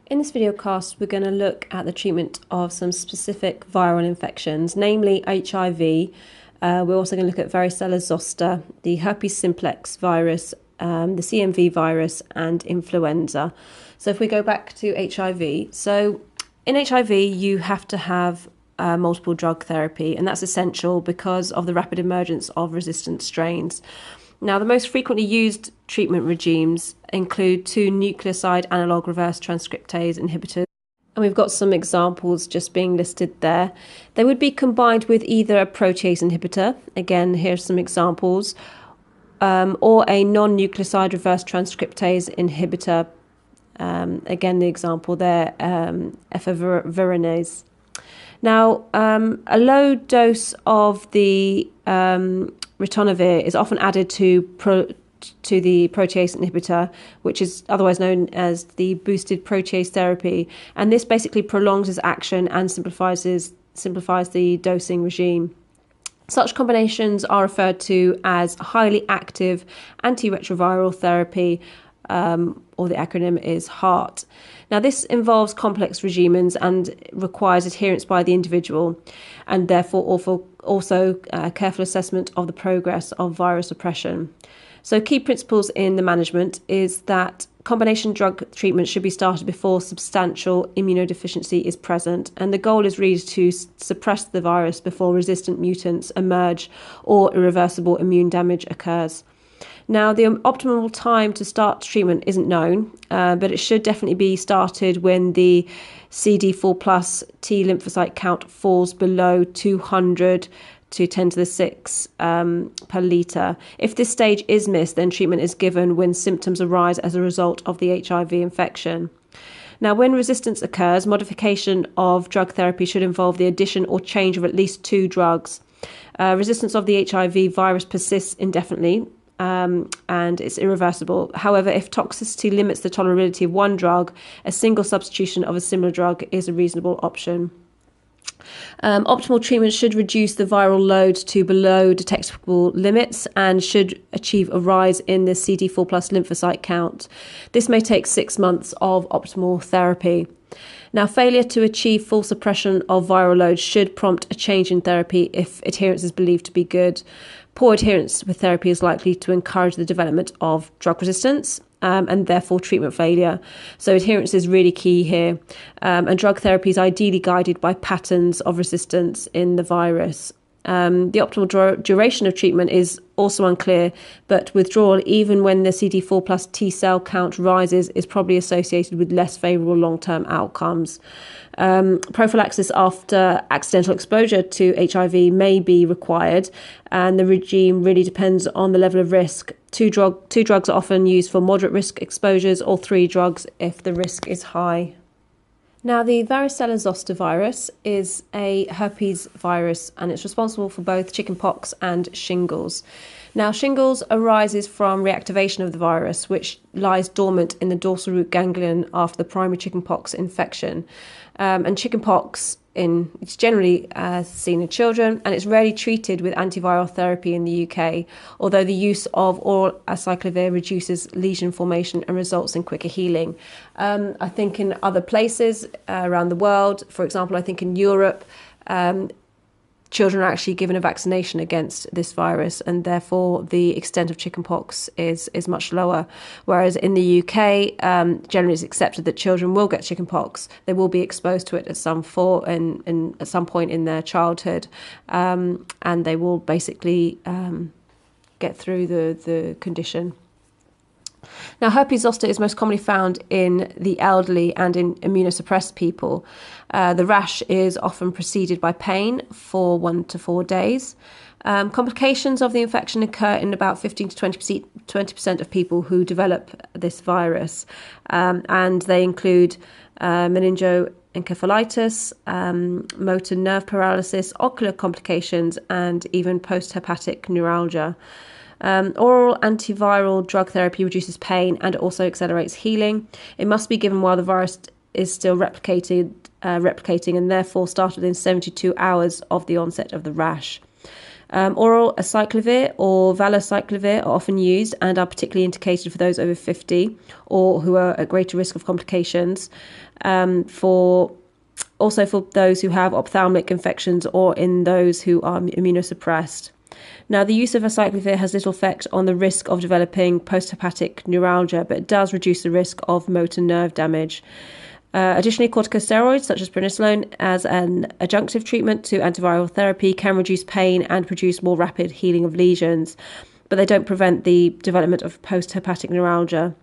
In this video cast, we're going to look at the treatment of some specific viral infections, namely HIV. We're also going to look at varicella zoster, the herpes simplex virus, the CMV virus, and influenza. So if we go back to HIV, so in HIV you have to have multiple drug therapy, and that's essential because of the rapid emergence of resistant strains. Now, the most frequently used treatment regimes include 2 nucleoside analog reverse transcriptase inhibitors, and we've got some examples just being listed there. They would be combined with either a protease inhibitor, again, here's some examples, or a non-nucleoside reverse transcriptase inhibitor, again, the example there, efavirenz. Now, a low dose of the ritonavir is often added to the protease inhibitor, which is otherwise known as the boosted protease therapy, and this basically prolongs its action and simplifies the dosing regime. Such combinations are referred to as highly active antiretroviral therapy, or the acronym is HART. Now, this involves complex regimens and requires adherence by the individual, and therefore also careful assessment of the progress of virus suppression. So key principles in the management is that combination drug treatment should be started before substantial immunodeficiency is present, and the goal is really to suppress the virus before resistant mutants emerge or irreversible immune damage occurs. Now, the optimal time to start treatment isn't known, but it should definitely be started when the CD4 plus T lymphocyte count falls below 200 to 10 to the 6 per litre. If this stage is missed, then treatment is given when symptoms arise as a result of the HIV infection. Now, when resistance occurs, modification of drug therapy should involve the addition or change of at least 2 drugs. Resistance of the HIV virus persists indefinitely, and it's irreversible. However, if toxicity limits the tolerability of one drug, a single substitution of a similar drug is a reasonable option. Optimal treatment should reduce the viral load to below detectable limits and should achieve a rise in the CD4 plus lymphocyte count. This may take 6 months of optimal therapy. Now, failure to achieve full suppression of viral load should prompt a change in therapy if adherence is believed to be good. Poor adherence with therapy is likely to encourage the development of drug resistance and therefore treatment failure. So adherence is really key here. And drug therapy is ideally guided by patterns of resistance in the virus. The optimal duration of treatment is also unclear, but withdrawal, even when the CD4 plus T cell count rises, is probably associated with less favourable long-term outcomes. Prophylaxis after accidental exposure to HIV may be required, and the regime really depends on the level of risk. Two drugs are often used for moderate risk exposures, or 3 drugs if the risk is high. Now, the varicella zoster virus is a herpes virus, and it's responsible for both chickenpox and shingles. Now, shingles arises from reactivation of the virus, which lies dormant in the dorsal root ganglion after the primary chickenpox infection. And chickenpox it's generally seen in children, and it's rarely treated with antiviral therapy in the UK, although the use of oral acyclovir reduces lesion formation and results in quicker healing. I think in other places around the world, for example, I think in Europe, children are actually given a vaccination against this virus, and therefore the extent of chickenpox is much lower. Whereas in the UK, generally it's accepted that children will get chickenpox. They will be exposed to it at some point in their childhood, and they will basically get through the condition. Now, herpes zoster is most commonly found in the elderly and in immunosuppressed people. The rash is often preceded by pain for 1 to 4 days. Complications of the infection occur in about 15 to 20% of people who develop this virus, and they include meningoencephalitis, motor nerve paralysis, ocular complications, and even post-herpetic neuralgia. Oral antiviral drug therapy reduces pain and also accelerates healing. It must be given while the virus is still replicating, and therefore started within 72 hours of the onset of the rash. Oral acyclovir or valacyclovir are often used and are particularly indicated for those over 50 or who are at greater risk of complications. Also for those who have ophthalmic infections or in those who are immunosuppressed. Now, the use of acyclovir has little effect on the risk of developing posthepatic neuralgia, but it does reduce the risk of motor nerve damage. Additionally, corticosteroids such as prednisolone as an adjunctive treatment to antiviral therapy can reduce pain and produce more rapid healing of lesions, but they don't prevent the development of posthepatic neuralgia.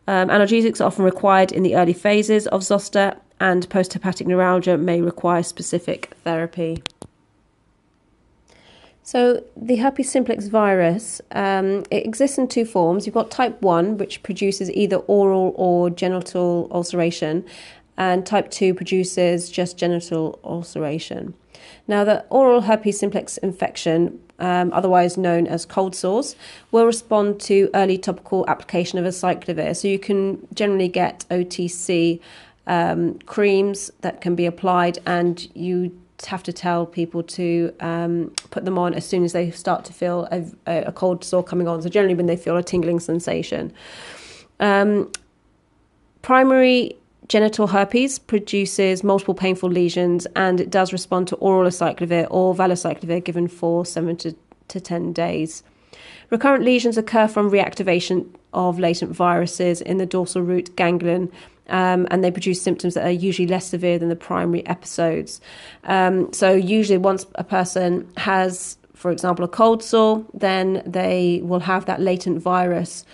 Analgesics are often required in the early phases of zoster, and posthepatic neuralgia may require specific therapy. So the herpes simplex virus, it exists in two forms. You've got type 1, which produces either oral or genital ulceration, and type 2 produces just genital ulceration. Now, the oral herpes simplex infection, otherwise known as cold sores, will respond to early topical application of acyclovir. So you can generally get OTC creams that can be applied, and you have to tell people to put them on as soon as they start to feel a cold sore coming on. So generally when they feel a tingling sensation. Primary genital herpes produces multiple painful lesions, and it does respond to oral acyclovir or valacyclovir given for 7 to 10 days. Recurrent lesions occur from reactivation of latent viruses in the dorsal root ganglion, and they produce symptoms that are usually less severe than the primary episodes. So usually once a person has, for example, a cold sore, then they will have that latent virus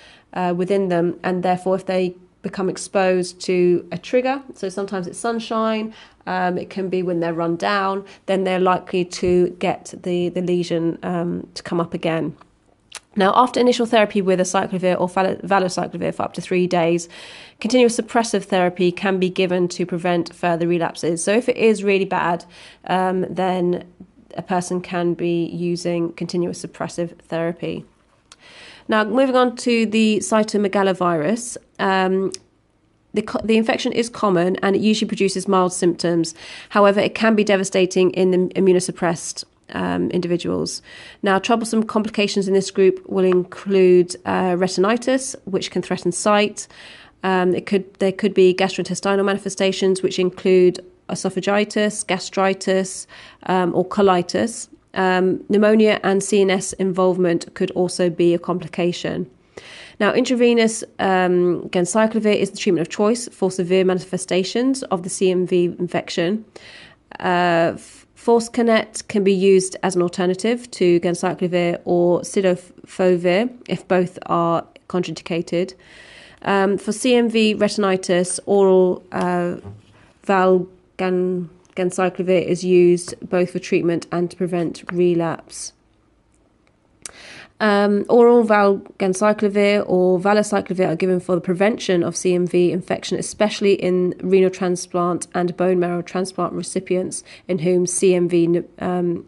within them, and therefore if they become exposed to a trigger, so sometimes it's sunshine, it can be when they're run down, then they're likely to get the lesion to come up again. Now, after initial therapy with acyclovir or valacyclovir for up to 3 days, continuous suppressive therapy can be given to prevent further relapses. So if it is really bad, then a person can be using continuous suppressive therapy. Now, moving on to the cytomegalovirus, the infection is common and it usually produces mild symptoms. However, it can be devastating in the immunosuppressed individuals. Now, troublesome complications in this group will include retinitis, which can threaten sight. There could be gastrointestinal manifestations, which include esophagitis, gastritis, or colitis. Pneumonia and CNS involvement could also be a complication. Now, intravenous ganciclovir is the treatment of choice for severe manifestations of the CMV infection. Forscanet can be used as an alternative to ganciclovir or cidofovir if both are contraindicated. For CMV retinitis, oral ganciclovir is used both for treatment and to prevent relapse. Oral valganciclovir or valacyclovir are given for the prevention of CMV infection, especially in renal transplant and bone marrow transplant recipients in whom CMV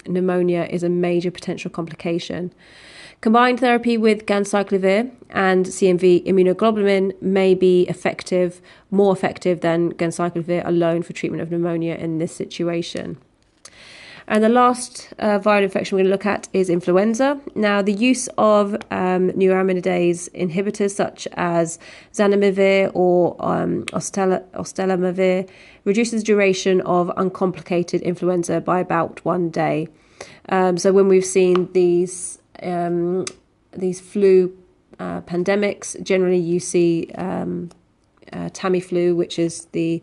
pneumonia is a major potential complication. Combined therapy with ganciclovir and CMV immunoglobulin may be more effective than ganciclovir alone for treatment of pneumonia in this situation. And the last viral infection we're going to look at is influenza. Now, the use of neuraminidase inhibitors such as zanamivir or oseltamivir reduces the duration of uncomplicated influenza by about 1 day. So when we've seen these flu pandemics, generally you see Tamiflu, which is the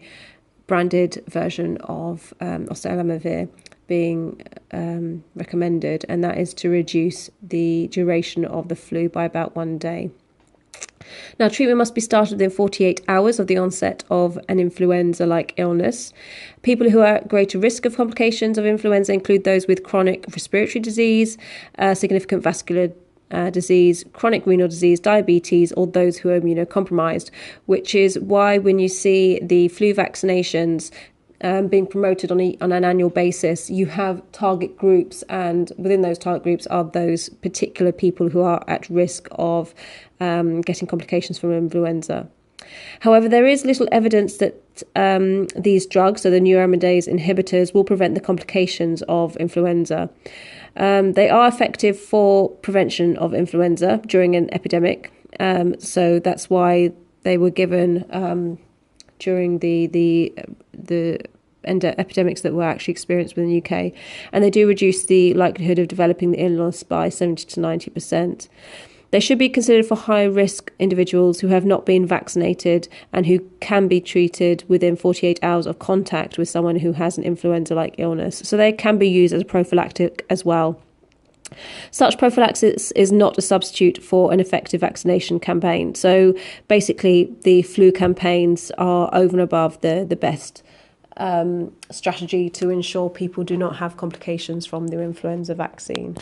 branded version of oseltamivir, being recommended, and that is to reduce the duration of the flu by about 1 day. Now, treatment must be started within 48 hours of the onset of an influenza-like illness. People who are at greater risk of complications of influenza include those with chronic respiratory disease, significant vascular disease, chronic renal disease, diabetes, or those who are immunocompromised, which is why when you see the flu vaccinations being promoted on an annual basis, you have target groups, and within those target groups are those particular people who are at risk of getting complications from influenza. However, there is little evidence that these drugs, so the neuraminidase inhibitors, will prevent the complications of influenza. They are effective for prevention of influenza during an epidemic. So that's why they were given during the epidemics that were actually experienced within the UK, and they do reduce the likelihood of developing the illness by 70 to 90%. They should be considered for high-risk individuals who have not been vaccinated and who can be treated within 48 hours of contact with someone who has an influenza-like illness. So they can be used as a prophylactic as well. Such prophylaxis is not a substitute for an effective vaccination campaign. So basically, the flu campaigns are over and above the best strategy to ensure people do not have complications from their influenza vaccine.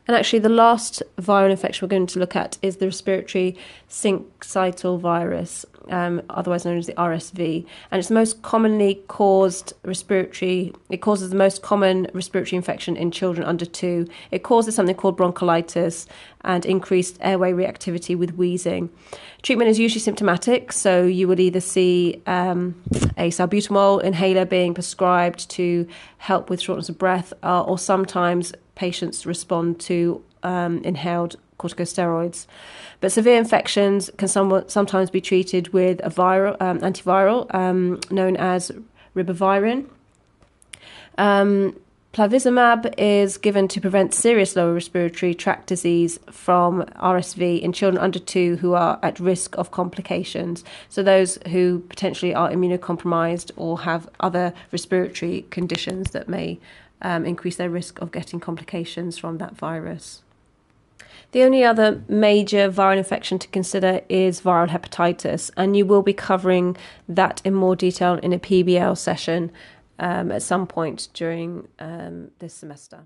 And actually, the last viral infection we're going to look at is the respiratory syncytial virus, otherwise known as the RSV. And it's the most commonly caused it causes the most common respiratory infection in children under 2. It causes something called bronchiolitis and increased airway reactivity with wheezing. Treatment is usually symptomatic, so you would either see a salbutamol inhaler being prescribed to help with shortness of breath, or sometimes patients respond to inhaled corticosteroids. But severe infections can sometimes be treated with a antiviral known as ribavirin. Plavizumab is given to prevent serious lower respiratory tract disease from RSV in children under 2 who are at risk of complications. So those who potentially are immunocompromised or have other respiratory conditions that may increase their risk of getting complications from that virus. The only other major viral infection to consider is viral hepatitis, and you will be covering that in more detail in a PBL session at some point during this semester.